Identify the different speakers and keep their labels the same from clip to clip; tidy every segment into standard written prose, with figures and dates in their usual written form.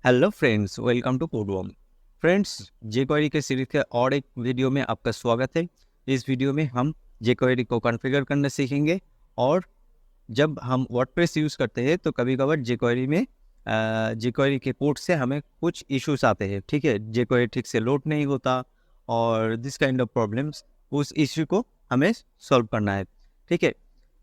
Speaker 1: Hello friends, welcome to Codeworm. Friends, jQuery के series के और एक वीडियो में आपका स्वागत है। इस वीडियो में हम जेक्वेरी को कॉन्फ़िगर करना सीखेंगे। और जब हम वर्डप्रेस यूज़ करते हैं तो कभी कभार जेक्वेरी में जेक्वेरी के कोड से हमें कुछ इश्यूज आते हैं। ठीक है, जेक्वेरी ठीक से लोड नहीं होता और दिस काइंड ऑफ प्रॉब्लम्स, उस इश्यू को हमें सॉल्व करना है। ठीक है,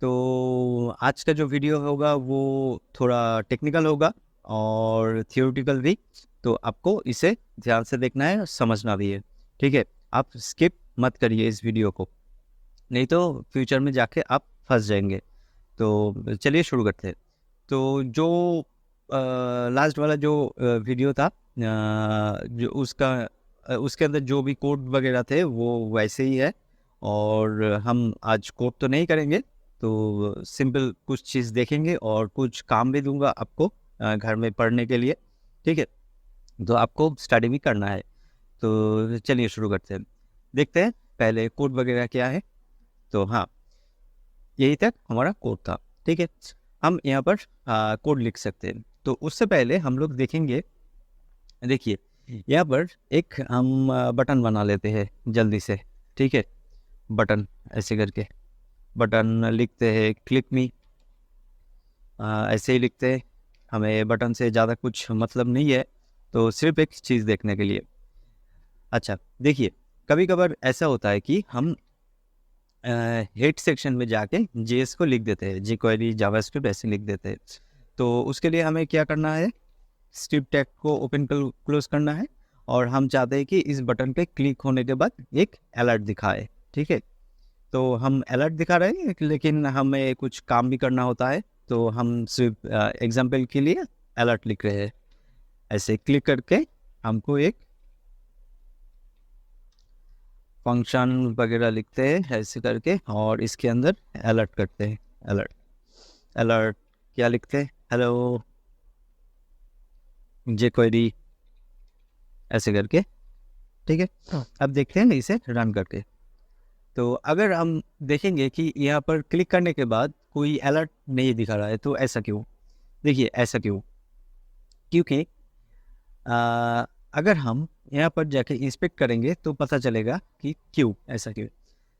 Speaker 1: तो आज का जो वीडियो होगा वो थोड़ा टेक्निकल होगा और थियोरेटिकल भी, तो आपको इसे ध्यान से देखना है और समझना भी है। ठीक है, आप स्किप मत करिए इस वीडियो को, नहीं तो फ्यूचर में जाके आप फंस जाएंगे। तो चलिए शुरू करते हैं। तो जो लास्ट वाला जो वीडियो था, जो उसके अंदर जो भी कोड वगैरह थे वो वैसे ही है। और हम आज कोड तो नहीं करेंगे, तो सिंपल कुछ चीज़ देखेंगे और कुछ काम भी दूंगा आपको घर में पढ़ने के लिए। ठीक है, तो आपको स्टडी भी करना है। तो चलिए शुरू करते हैं, देखते हैं पहले कोड वगैरह क्या है। तो हाँ, यही तक हमारा कोड था। ठीक है, हम यहाँ पर कोड लिख सकते हैं। तो उससे पहले हम लोग देखेंगे, देखिए यहाँ पर एक हम बटन बना लेते हैं जल्दी से। ठीक है, बटन ऐसे करके बटन लिखते हैं, क्लिक मी, ऐसे ही लिखते हैं। हमें बटन से ज़्यादा कुछ मतलब नहीं है, तो सिर्फ एक चीज़ देखने के लिए। अच्छा देखिए, कभी कभार ऐसा होता है कि हम हेड सेक्शन में जाके जेएस को लिख देते हैं, जी क्वेरी जावास्क्रिप्ट ऐसे लिख देते हैं। तो उसके लिए हमें क्या करना है, स्क्रिप्ट टैग को ओपन क्लोज करना है। और हम चाहते हैं कि इस बटन पे क्लिक होने के बाद एक अलर्ट दिखाए। ठीक है, तो हम अलर्ट दिखा रहे हैं लेकिन हमें कुछ काम भी करना होता है, तो हम सिर्फ एग्जाम्पल के लिए अलर्ट लिख रहे हैं। ऐसे क्लिक करके हमको एक फंक्शन वगैरह लिखते हैं ऐसे करके, और इसके अंदर अलर्ट करते हैं। अलर्ट अलर्ट क्या लिखते हैं, हेलो जे क्वेरी ऐसे करके। ठीक है, अब देखते हैं इसे रन करके। तो अगर हम देखेंगे कि यहाँ पर क्लिक करने के बाद कोई अलर्ट नहीं दिखा रहा है, तो ऐसा क्यों? देखिए ऐसा क्यों, क्योंकि अगर हम यहाँ पर जाके इंस्पेक्ट करेंगे तो पता चलेगा कि क्यों, ऐसा क्यों।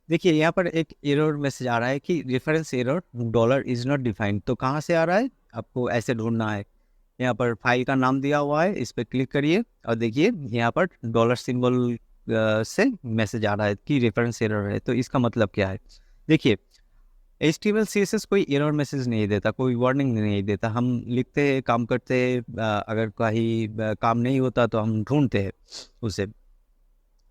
Speaker 1: देखिए यहाँ पर एक एरर मैसेज आ रहा है कि reference error dollar is not defined. तो कहाँ से आ रहा है, आपको ऐसे ढूंढना है। यहाँ पर फाइल का नाम दिया हुआ है, इस पर क्लिक करिए और देखिए यहाँ पर डॉलर सिंबल से मैसेज आ रहा है कि रेफरेंस एरर है। तो इसका मतलब क्या है, देखिए HTML CSS कोई एरर मैसेज नहीं देता, कोई वार्निंग नहीं देता। हम लिखते हैं, काम करते हैं, अगर कहीं काम नहीं होता तो हम ढूंढते हैं उसे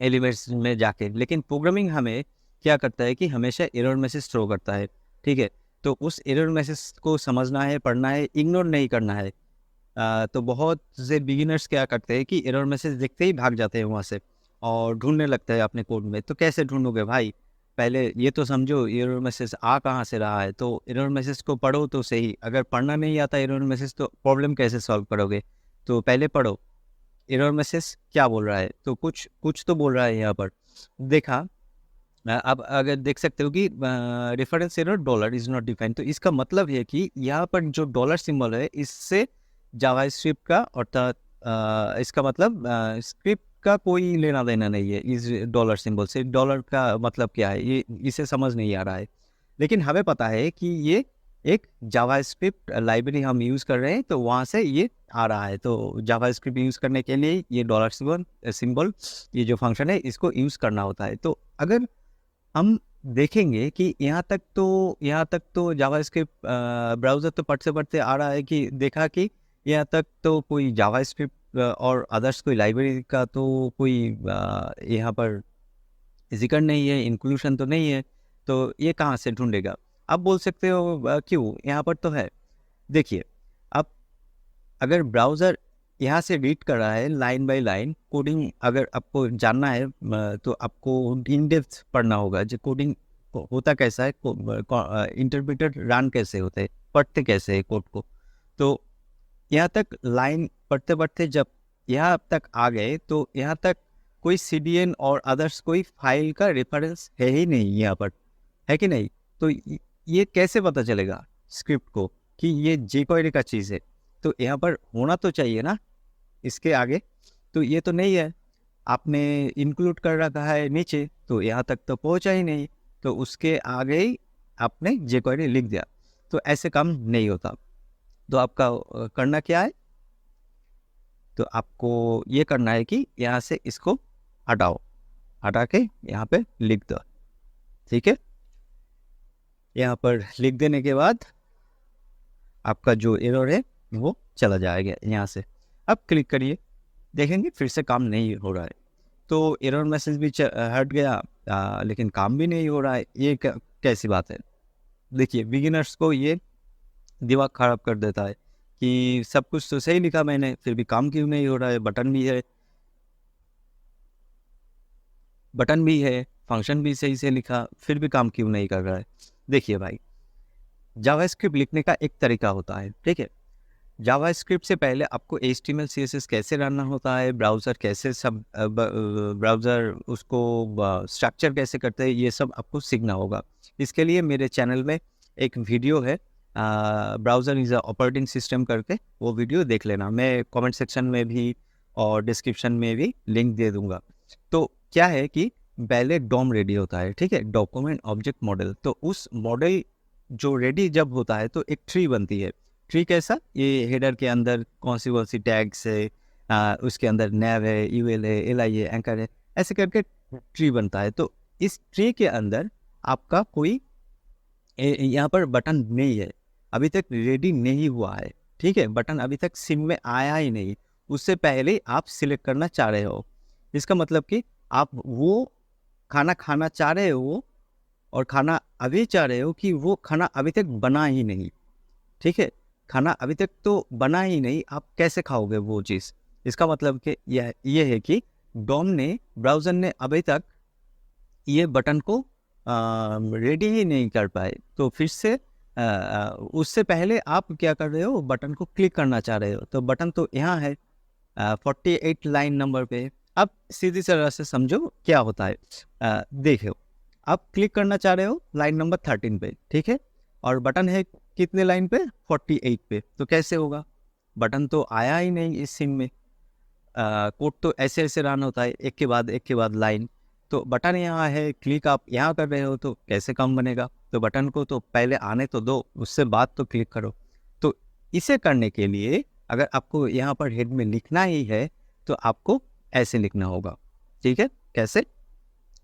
Speaker 1: एलिमेंट्स में जाके। लेकिन प्रोग्रामिंग हमें क्या करता है कि हमेशा एरर मैसेज थ्रो करता है। ठीक है, तो उस एरर मैसेज को समझना है, पढ़ना है, इग्नोर नहीं करना है। तो बहुत से बिगिनर्स क्या करते हैं कि एरर मैसेज देखते ही भाग जाते हैं वहाँ से और ढूंढने लगते हैं अपने कोड में। तो कैसे ढूंढोगे भाई, पहले ये तो समझो एरर मैसेज आ कहाँ से रहा है। तो एरर मैसेज को पढ़ो तो सही, अगर पढ़ना नहीं आता एरर मैसेज तो प्रॉब्लम कैसे सॉल्व करोगे। तो पहले पढ़ो एरर मैसेज क्या बोल रहा है। तो कुछ कुछ तो बोल रहा है यहाँ पर, देखा आप अगर देख सकते हो कि reference error dollar is not defined. तो इसका मतलब है कि यहाँ पर जो डॉलर सिंबल है इससे जावास्क्रिप्ट का, अर्थात इसका मतलब स्क्रिप्ट का कोई लेना देना नहीं है इस डॉलर सिंबल से। डॉलर का मतलब क्या है ये इसे समझ नहीं आ रहा है। लेकिन हमें पता है कि ये एक जावास्क्रिप्ट लाइब्रेरी हम यूज़ कर रहे हैं, तो वहाँ से ये आ रहा है। तो जावास्क्रिप्ट यूज़ करने के लिए ये डॉलर सिंबल ये जो फंक्शन है इसको यूज़ करना होता है। तो अगर हम देखेंगे कि यहाँ तक तो जावास्क्रिप्ट ब्राउज़र तो पढ़ते पढ़ते आ रहा है कि देखा कि यहाँ तक तो कोई जावास्क्रिप्ट और अदर्स कोई लाइब्रेरी का तो कोई यहाँ पर जिक्र नहीं है, इंक्लूशन तो नहीं है। तो ये कहाँ से ढूंढेगा? आप बोल सकते हो क्यों, यहाँ पर तो है। देखिए, आप अगर ब्राउज़र यहाँ से रीड कर रहा है लाइन बाय लाइन कोडिंग, अगर आपको जानना है तो आपको इन डेप्थ पढ़ना होगा जो कोडिंग होता कैसा है, इंटरप्रेटर रन कैसे होते हैं, पढ़ते कैसे है कोड को। तो यहाँ तक लाइन पढ़ते पढ़ते जब यहाँ तक आ गए तो यहाँ तक कोई CDN और अदर्स कोई फाइल का रेफरेंस है ही नहीं यहाँ पर, है कि नहीं। तो ये कैसे पता चलेगा स्क्रिप्ट को कि ये jQuery का चीज़ है। तो यहाँ पर होना तो चाहिए ना, इसके आगे, तो ये तो नहीं है, आपने इंक्लूड कर रखा है नीचे, तो यहाँ तक तो पहुँचा ही नहीं, तो उसके आगे ही आपने jQuery लिख दिया, तो ऐसे काम नहीं होता। तो आपका करना क्या है, तो आपको ये करना है कि यहाँ से इसको हटाओ, हटा के यहाँ पे लिख दो, ठीक है। यहाँ पर लिख देने के बाद आपका जो एरर है वो चला जाएगा यहाँ से। अब क्लिक करिए, देखेंगे फिर से काम नहीं हो रहा है, तो एरर मैसेज भी हट गया, लेकिन काम भी नहीं हो रहा है। ये कैसी बात है? देखिए, बिगिनर्स को ये दिमाग खराब कर देता है कि सब कुछ तो सही लिखा मैंने, फिर भी काम क्यों नहीं हो रहा है, बटन भी है, फंक्शन भी सही से लिखा, फिर भी काम क्यों नहीं कर रहा है। देखिए भाई, जावास्क्रिप्ट लिखने का एक तरीका होता है, ठीक है। जावास्क्रिप्ट से पहले आपको HTML CSS कैसे रनना होता है, ब्राउज़र कैसे सब ब्राउज़र उसको स्ट्रक्चर कैसे करते हैं, ये सब आपको सीखना होगा। इसके लिए मेरे चैनल में एक वीडियो है, browser is a operating system करके, वो वीडियो देख लेना, मैं कमेंट सेक्शन में भी और डिस्क्रिप्शन में भी लिंक दे दूँगा। तो क्या है कि पहले डॉम रेडी होता है, ठीक है, डॉक्यूमेंट ऑब्जेक्ट मॉडल। तो उस मॉडल जो रेडी जब होता है तो एक ट्री बनती है। ट्री कैसा? ये हेडर के अंदर कौन सी टैग्स है, उसके अंदर नैव है, यूएल है, एलआई है, एंकर है, ऐसे करके ट्री बनता है। तो इस ट्री के अंदर आपका कोई यहाँ पर बटन नहीं है, अभी तक रेडी नहीं हुआ है, ठीक है, बटन अभी तक सिम में आया ही नहीं, उससे पहले आप सिलेक्ट करना चाह रहे हो। इसका मतलब कि आप वो खाना खाना चाह रहे हो और खाना अभी चाह रहे हो कि वो खाना अभी तक बना ही नहीं, ठीक है, खाना अभी तक तो बना ही नहीं, आप कैसे खाओगे वो चीज़। इसका मतलब कि ये है कि डॉम ने, ब्राउज़र ने अभी तक ये बटन को रेडी ही नहीं कर पाए। तो फिर से उससे पहले आप क्या कर रहे हो, बटन को क्लिक करना चाह रहे हो, तो बटन तो यहाँ है 48 लाइन नंबर पे। अब सीधी तरह से समझो क्या होता है, देखो, आप क्लिक करना चाह रहे हो लाइन नंबर 13 पे, ठीक है, और बटन है कितने लाइन पे, 48 पे, तो कैसे होगा, बटन तो आया ही नहीं इस सिम में। कोड तो ऐसे ऐसे रन होता है, एक के बाद लाइन, तो बटन यहाँ है, क्लिक आप यहाँ कर रहे हो, तो कैसे काम बनेगा। तो बटन को तो पहले आने तो दो, उससे बाद तो क्लिक करो। तो इसे करने के लिए अगर आपको यहाँ पर हेड में लिखना ही है तो आपको ऐसे लिखना होगा, ठीक है। कैसे?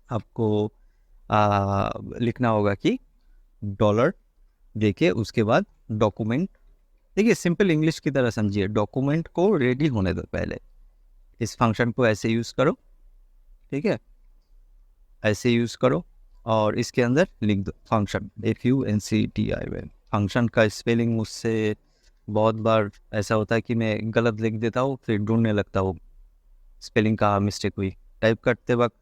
Speaker 1: आपको लिखना होगा कि डॉलर, देखिए उसके बाद डॉक्यूमेंट, देखिए सिंपल इंग्लिश की तरह समझिए, डॉक्यूमेंट को रेडी होने दो पहले, इस फंक्शन को ऐसे यूज़ करो, ठीक है, ऐसे यूज़ करो, और इसके अंदर लिख दो फंक्शन, FUNCTION। फंक्शन का स्पेलिंग मुझसे बहुत बार ऐसा होता है कि मैं गलत लिख देता हूँ, फिर ढूंढने लगता हूँ, स्पेलिंग का मिस्टेक हुई। टाइप करते वक्त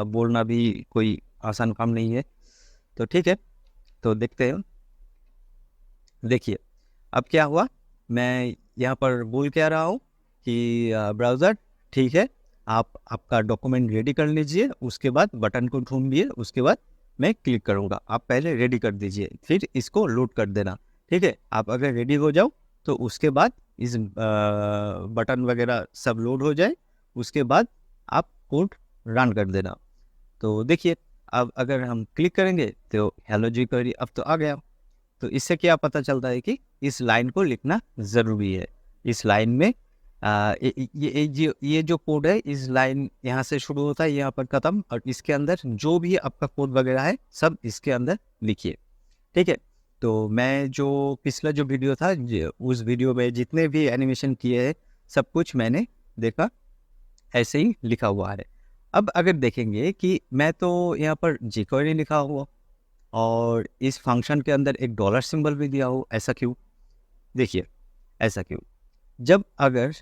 Speaker 1: बोलना भी कोई आसान काम नहीं है, तो ठीक है। तो देखते हैं, देखिए अब क्या हुआ, मैं यहाँ पर बोल क्या रहा हूँ कि ब्राउज़र ठीक है, आप आपका डॉक्यूमेंट रेडी कर लीजिए, उसके बाद बटन को ढूंढिए, उसके बाद मैं क्लिक करूँगा, आप पहले रेडी कर दीजिए, फिर इसको लोड कर देना, ठीक है। आप अगर रेडी हो जाओ तो उसके बाद इस बटन वगैरह सब लोड हो जाए, उसके बाद आप कोड रन कर देना। तो देखिए, अब अगर हम क्लिक करेंगे तो हेलो jQuery अब तो आ गया। तो इससे क्या पता चलता है कि इस लाइन को लिखना ज़रूरी है। इस लाइन में ये जो कोड है, इस लाइन यहाँ से शुरू होता है, यहाँ पर ख़त्म, और इसके अंदर जो भी आपका कोड वगैरह है सब इसके अंदर लिखिए, ठीक है। तो मैं जो पिछला जो वीडियो था, उस वीडियो में जितने भी एनिमेशन किए हैं सब कुछ मैंने देखा ऐसे ही लिखा हुआ है। अब अगर देखेंगे कि मैं तो यहाँ पर jQuery लिखा हुआ और इस फंक्शन के अंदर एक डॉलर सिंबल भी दिया हो, ऐसा क्यों? देखिए, ऐसा क्यों? जब अगर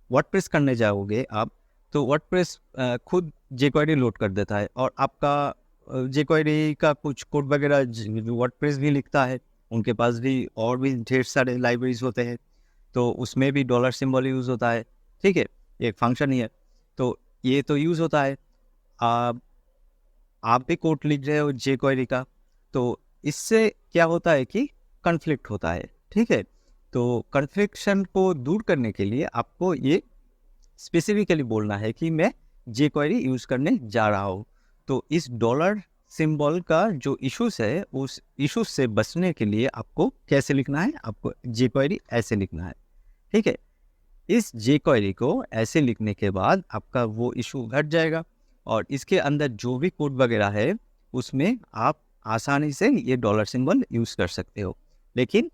Speaker 1: वर्डप्रेस करने जाओगे आप, तो वर्डप्रेस खुद jQuery लोड कर देता है, और आपका jQuery का कुछ कोड वगैरह वर्डप्रेस भी लिखता है, उनके पास भी और भी ढेर सारे लाइब्रेरीज होते हैं, तो उसमें भी डॉलर सिंबल यूज़ होता है, ठीक है, एक फंक्शन ही है, तो ये तो यूज़ होता है। आप भी कोड लिख रहे हो jQuery का, तो इससे क्या होता है कि कॉन्फ्लिक्ट होता है, ठीक है। तो कन्फ्लिक्शन को दूर करने के लिए आपको ये स्पेसिफिकली बोलना है कि मैं जे क्वेरी यूज़ करने जा रहा हूँ। तो इस डॉलर सिंबल का जो इश्यूज है, उस इश्यूज से बचने के लिए आपको कैसे लिखना है, आपको जे क्वेरी ऐसे लिखना है। ठीक है, इस जे क्वेरी को ऐसे लिखने के बाद आपका वो इशू हट जाएगा और इसके अंदर जो भी कोड वगैरह है उसमें आप आसानी से ये डॉलर सिंबल यूज़ कर सकते हो। लेकिन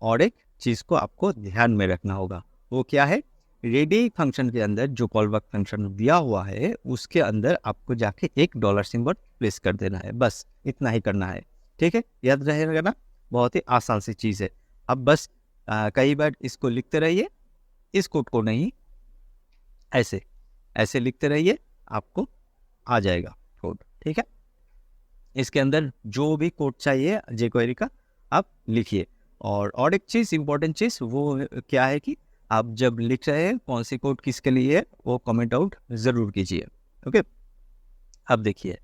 Speaker 1: और एक चीज़ को आपको ध्यान में रखना होगा, वो क्या है, रेडी फंक्शन के अंदर जो कॉलबैक फंक्शन दिया हुआ है उसके अंदर आपको जाके एक डॉलर सिंबल प्लेस कर देना है, बस इतना ही करना है। ठीक है, याद रहेगा ना, बहुत ही आसान सी चीज़ है। अब बस कई बार इसको लिखते रहिए, इस कोड को नहीं, ऐसे ऐसे लिखते रहिए, आपको आ जाएगा कोड। ठीक है, इसके अंदर जो भी कोड चाहिए जे क्वेरी का आप लिखिए। और एक चीज़, इंपॉर्टेंट चीज़ वो क्या है कि आप जब लिख रहे हैं कौन सी कोड किसके लिए है वो कमेंट आउट ज़रूर कीजिए। ओके, अब देखिए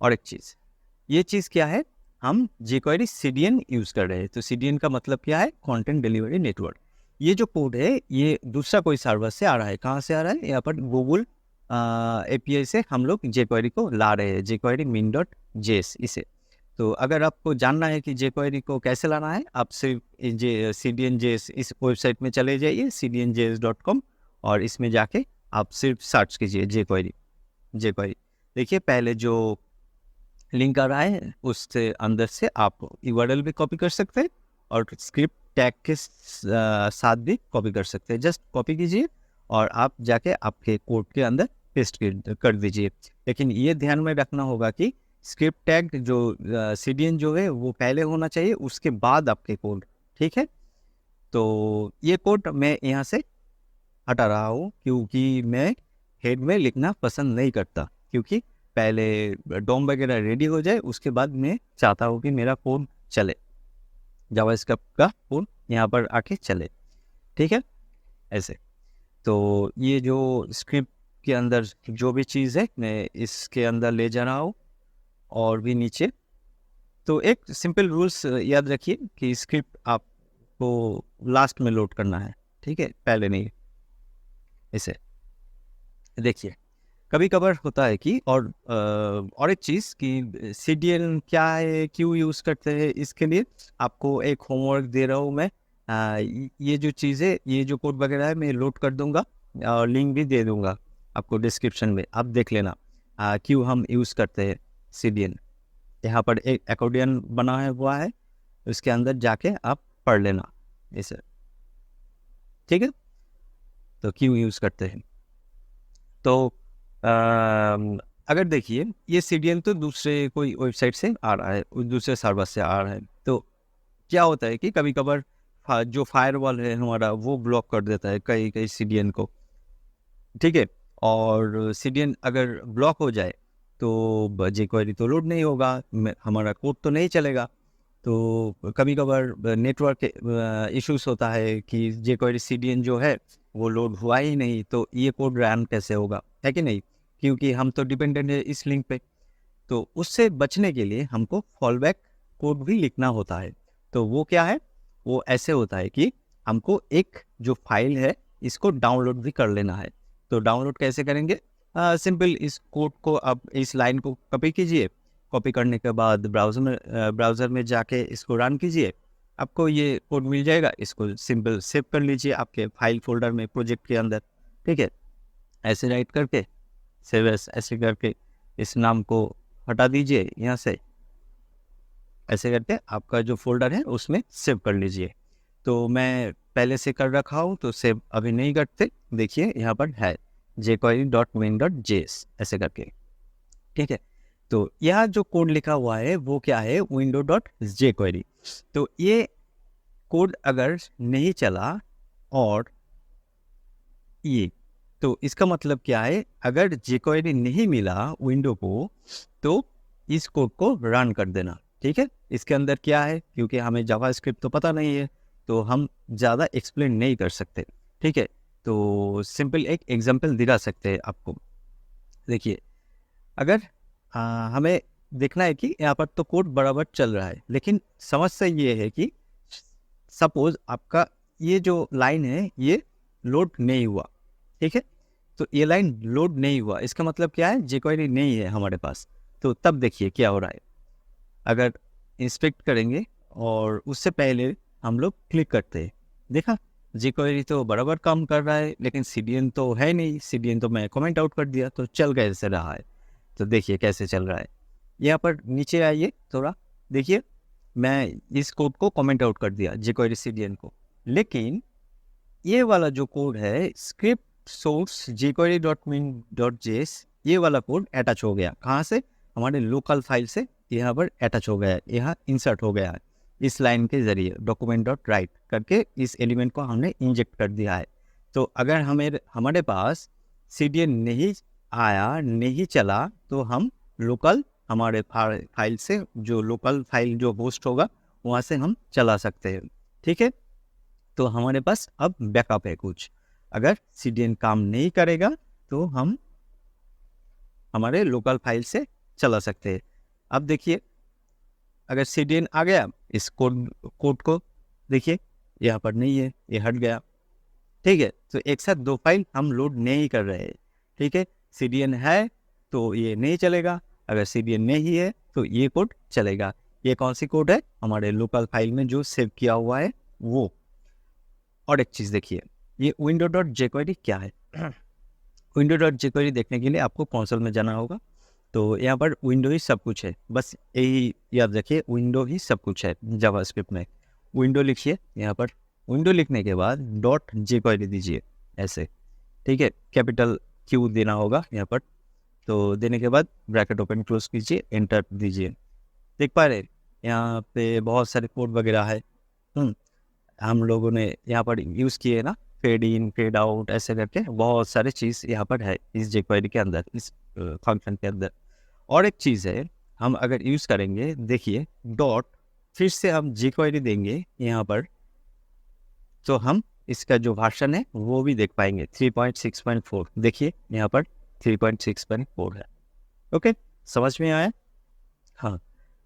Speaker 1: और एक चीज़, ये चीज़ क्या है, हम jQuery CDN यूज़ कर रहे हैं। तो CDN का मतलब क्या है, कंटेंट डिलीवरी नेटवर्क। ये जो कोड है ये दूसरा कोई सर्वर से आ रहा है। कहाँ से आ रहा है, यहाँ पर गूगल API से हम लोग jQuery को ला रहे हैं, jQuery min.js इसे। तो अगर आपको जानना है कि jQuery को कैसे लाना है, आप सिर्फ CDN.js इस वेबसाइट में चले जाइए cdnjs.com और इसमें जाके आप सिर्फ सर्च कीजिए jQuery। देखिए पहले जो लिंक आ रहा है उससे अंदर से आप URL भी कॉपी कर सकते हैं और स्क्रिप्ट टैग के साथ भी कॉपी कर सकते हैं। जस्ट कॉपी कीजिए और आप जाके आपके कोड के अंदर पेस्ट कर दीजिए। लेकिन ये ध्यान में रखना होगा कि स्क्रिप्ट टैग जो CDN जो है वो पहले होना चाहिए, उसके बाद आपके कोड। ठीक है, तो ये कोड मैं यहाँ से हटा रहा हूँ क्योंकि मैं हेड में लिखना पसंद नहीं करता, क्योंकि पहले डॉम वगैरह रेडी हो जाए उसके बाद मैं चाहता हूँ कि मेरा कोड चले, जावास्क्रिप्ट का कोड यहाँ पर आके चले। ठीक है, ऐसे। तो ये जो स्क्रिप्ट के अंदर जो भी चीज़ है मैं इसके अंदर ले जा रहा हूँ और भी नीचे। तो एक सिंपल रूल्स याद रखिए कि स्क्रिप्ट आपको लास्ट में लोड करना है। ठीक है, पहले नहीं। इसे देखिए कभी कभार होता है कि और एक चीज़ कि CDN क्या है, क्यों यूज़ करते हैं, इसके लिए आपको एक होमवर्क दे रहा हूँ मैं। ये जो चीज़ है, ये जो कोड वगैरह है मैं लोड कर दूंगा और लिंक भी दे दूंगा आपको डिस्क्रिप्शन में, आप देख लेना क्यों हम यूज़ करते हैं CDN। यहाँ पर एक अकॉर्डियन बना हुआ है, उसके अंदर जाके आप पढ़ लेना इसे। ठीक है, तो क्यों यूज़ करते हैं। तो अगर देखिए ये CDN तो दूसरे कोई वेबसाइट से आ रहा है, दूसरे सर्वर से आ रहा है। तो क्या होता है कि कभी कभार जो फायरवॉल है हमारा वो ब्लॉक कर देता है कई CDN को। ठीक है, और CDN अगर ब्लॉक हो जाए तो jQuery तो लोड नहीं होगा, हमारा कोड तो नहीं चलेगा। तो कभी कभार नेटवर्क इश्यूज होता है कि jQuery CDN जो है वो लोड हुआ ही नहीं, तो ये कोड रन कैसे होगा, है कि नहीं, क्योंकि हम तो डिपेंडेंट है इस लिंक पे। तो उससे बचने के लिए हमको फॉलबैक कोड भी लिखना होता है। तो वो क्या है, वो ऐसे होता है कि हमको एक जो फाइल है इसको डाउनलोड भी कर लेना है। तो डाउनलोड कैसे करेंगे, सिंपल इस कोड को आप इस लाइन को कॉपी कीजिए, कॉपी करने के बाद ब्राउज़र में जाके इसको रन कीजिए, आपको ये कोड मिल जाएगा। इसको सिंपल सेव कर लीजिए आपके फाइल फोल्डर में, प्रोजेक्ट के अंदर। ठीक है, ऐसे राइट करके सेव एस ऐसे करके इस नाम को हटा दीजिए यहाँ से, ऐसे करके आपका जो फोल्डर है उसमें सेव कर लीजिए। तो मैं पहले से कर रखा हूँ तो सेव अभी नहीं करते, देखिए यहाँ पर है jQuery.win.js ऐसे करके। ठीक है, तो यह जो कोड लिखा हुआ है वो क्या है, window.jQuery। तो ये कोड अगर नहीं चला और ये, तो इसका मतलब क्या है, अगर jQuery नहीं मिला विंडो को तो इस कोड को रन कर देना। ठीक है, इसके अंदर क्या है, क्योंकि हमें जावास्क्रिप्ट तो पता नहीं है तो हम ज़्यादा एक्सप्लेन नहीं कर सकते। ठीक है, तो सिंपल एक एग्जांपल दिखा सकते हैं आपको। देखिए अगर हमें देखना है कि यहाँ पर तो कोड बराबर चल रहा है, लेकिन समस्या ये है कि सपोज आपका ये जो लाइन है ये लोड नहीं हुआ, ठीक है। तो ये लाइन लोड नहीं हुआ, इसका मतलब क्या है, jQuery नहीं है हमारे पास। तो तब देखिए क्या हो रहा है, अगर इंस्पेक्ट करेंगे और उससे पहले हम लोग क्लिक करते हैं, देखा jQuery तो बराबर काम कर रहा है, लेकिन CDN तो है नहीं, CDN तो मैं कमेंट आउट कर दिया, तो चल कैसे रहा है। तो देखिए कैसे चल रहा है, यहाँ पर नीचे आइए थोड़ा, देखिए मैं इस कोड को कमेंट आउट कर दिया jQuery CDN को, लेकिन ये वाला जो कोड है स्क्रिप्ट सोर्स jQuery.min.js, ये वाला कोड अटैच हो गया, कहाँ से, हमारे लोकल फाइल से यहाँ पर अटैच हो गया है, यहाँ इंसर्ट हो गया है इस लाइन के जरिए, document.write करके इस एलिमेंट को हमने इंजेक्ट कर दिया है। तो अगर हमारे पास CDN नहीं आया, नहीं चला, तो हम लोकल हमारे फाइल से, जो लोकल फाइल जो होस्ट होगा वहाँ से हम चला सकते हैं, ठीक है। तो हमारे पास अब बैकअप है कुछ, अगर CDN काम नहीं करेगा तो हम हमारे लोकल फाइल से चला सकते हैं। अब देखिए अगर CDN आ गया, इस कोड को देखिए यहाँ पर नहीं है, ये हट गया, ठीक है। तो एक साथ दो फाइल हम लोड नहीं कर रहे हैं, ठीक है। CDN है तो ये नहीं चलेगा, अगर CDN नहीं है तो ये कोड चलेगा। ये कौन सी कोड है, हमारे लोकल फाइल में जो सेव किया हुआ है वो। और एक चीज़ देखिए, ये window.jQuery क्या है। window.jQuery देखने के लिए आपको कंसोल में जाना होगा, तो यहाँ पर विंडो ही सब कुछ है, बस यही याद रखिए, विंडो ही सब कुछ है जावास्क्रिप्ट में। विंडो लिखिए, यहाँ पर विंडो लिखने के बाद .jQuery दीजिए ऐसे, ठीक है। कैपिटल Q देना होगा यहाँ पर, तो देने के बाद ब्रैकेट ओपन क्लोज कीजिए, एंटर दीजिए। देख पा रहे यहाँ पे बहुत सारे कोड वगैरह है, हम लोगों ने यहाँ पर यूज़ किए ना, फेड इन फेड आउट ऐसे करके बहुत सारे चीज़ यहाँ पर है इस jQuery के अंदर, इस फंक्शन के अंदर। और एक चीज़ है, हम अगर यूज़ करेंगे, देखिए डॉट, फिर से हम jQuery देंगे यहाँ पर, तो हम इसका जो वर्जन है वो भी देख पाएंगे, 3.6.4, देखिए यहाँ पर 3.6.4 है। ओके, समझ में आया। हाँ,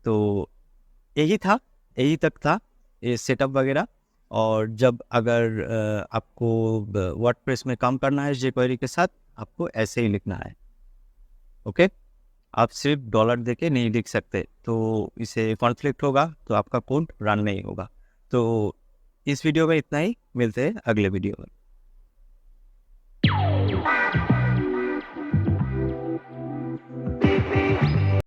Speaker 1: तो यही था, यही तक था ये सेटअप वगैरह। और जब अगर आपको वर्डप्रेस में काम करना है jQuery के साथ, आपको ऐसे ही लिखना है, ओके। आप सिर्फ डॉलर देके नहीं लिख सकते, तो इसे कॉन्फ्लिक्ट होगा, तो आपका कोड रन नहीं होगा। तो इस वीडियो में इतना ही, मिलते हैं अगले वीडियो में।